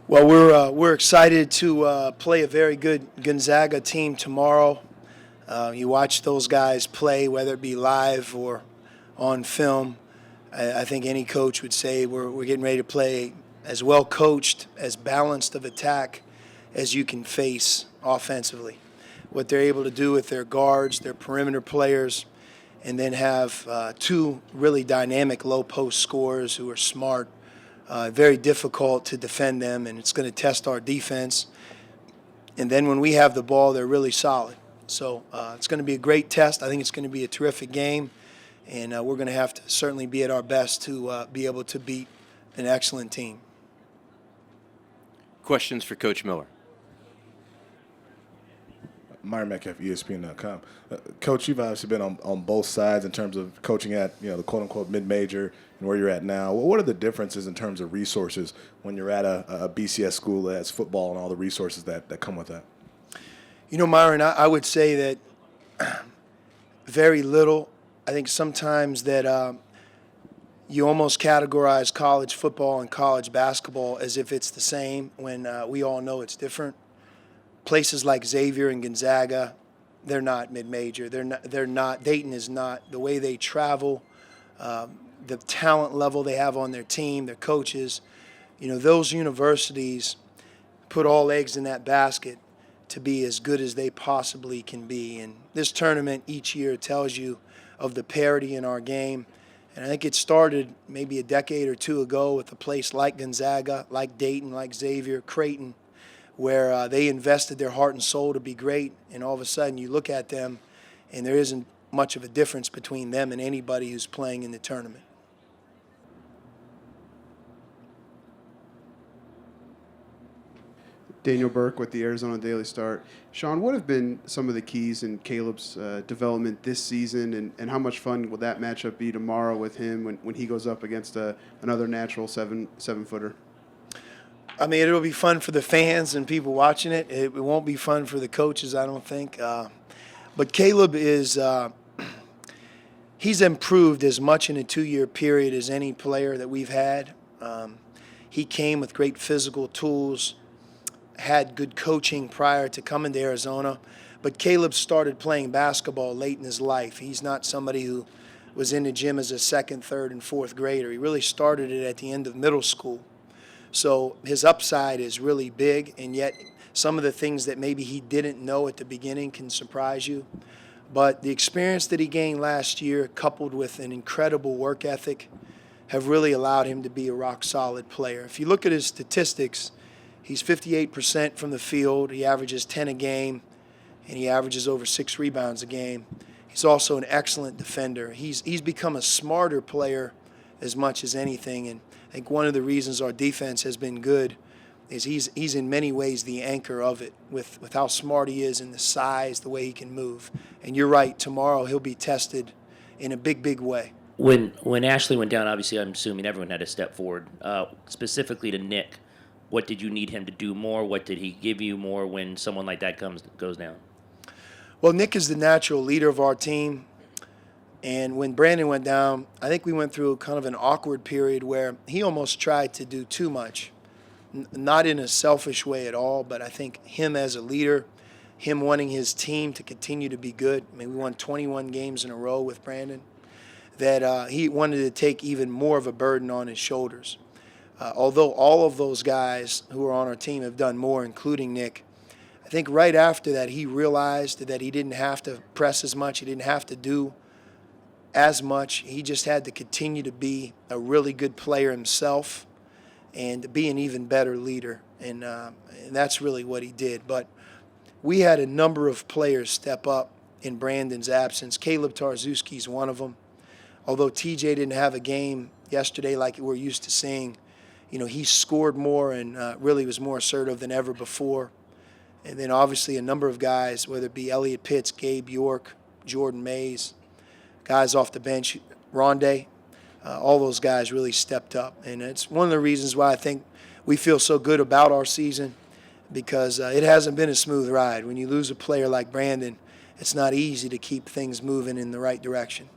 Well, we're excited to play a very good Gonzaga team tomorrow. You watch those guys play, whether it be live or on film. I think any coach would say we're getting ready to play as well coached, as balanced of attack as you can face offensively. What they're able to do with their guards, their perimeter players, and then have two really dynamic low post scorers who are smart. Very difficult to defend them, and it's going to test our defense. And then when we have the ball, they're really solid. So it's going to be a great test. I think it's going to be a terrific game, and we're going to have to certainly be at our best to be able to beat an excellent team. Questions for Coach Miller? Myron Metcalf, ESPN.com. Coach, you've obviously been on both sides in terms of coaching at the quote-unquote mid-major and where you're at now. What are the differences in terms of resources when you're at a BCS school that has football and all the resources that come with that? Myron, I would say that very little. I think sometimes that you almost categorize college football and college basketball as if it's the same when we all know it's different. Places like Xavier and Gonzaga, they're not mid-major. They're not. Dayton is not. The way they travel, the talent level they have on their team, their coaches, those universities put all eggs in that basket to be as good as they possibly can be. And this tournament each year tells you of the parity in our game. And I think it started maybe a decade or two ago with a place like Gonzaga, like Dayton, like Xavier, Creighton, where they invested their heart and soul to be great, and all of a sudden you look at them and there isn't much of a difference between them and anybody who's playing in the tournament. Daniel Burke with the Arizona Daily Star. Sean, what have been some of the keys in Caleb's development this season, and how much fun will that matchup be tomorrow with him when he goes up against another natural seven-footer? I mean, it'll be fun for the fans and people watching it. It won't be fun for the coaches, I don't think. But Caleb is he's improved as much in a 2-year period as any player that we've had. He came with great physical tools, had good coaching prior to coming to Arizona. But Caleb started playing basketball late in his life. He's not somebody who was in the gym as a second, third, and fourth grader. He really started it at the end of middle school. So his upside is really big, and yet some of the things that maybe he didn't know at the beginning can surprise you. But the experience that he gained last year, coupled with an incredible work ethic, have really allowed him to be a rock-solid player. If you look at his statistics, he's 58% from the field. He averages 10 a game, and he averages over 6 rebounds a game. He's also an excellent defender. He's become a smarter player as much as anything, and I think one of the reasons our defense has been good is he's in many ways the anchor of it with how smart he is and the size, the way he can move. And you're right, tomorrow he'll be tested in a big, big way. When Ashley went down, obviously I'm assuming everyone had to step forward. Specifically to Nick, what did you need him to do more? What did he give you more when someone like that goes down? Well, Nick is the natural leader of our team. And when Brandon went down, I think we went through kind of an awkward period where he almost tried to do too much. Not in a selfish way at all, but I think him as a leader, him wanting his team to continue to be good. I mean, we won 21 games in a row with Brandon, that he wanted to take even more of a burden on his shoulders. Although all of those guys who are on our team have done more, including Nick, I think right after that he realized that he didn't have to press as much, he didn't have to do as much. He just had to continue to be a really good player himself and to be an even better leader. And that's really what he did. But we had a number of players step up in Brandon's absence. Caleb Tarczewski is one of them. Although TJ didn't have a game yesterday like we're used to seeing, he scored more and really was more assertive than ever before. And then obviously a number of guys, whether it be Elliot Pitts, Gabe York, Jordan Mays, guys off the bench, Rondé, all those guys really stepped up. And it's one of the reasons why I think we feel so good about our season, because it hasn't been a smooth ride. When you lose a player like Brandon, it's not easy to keep things moving in the right direction.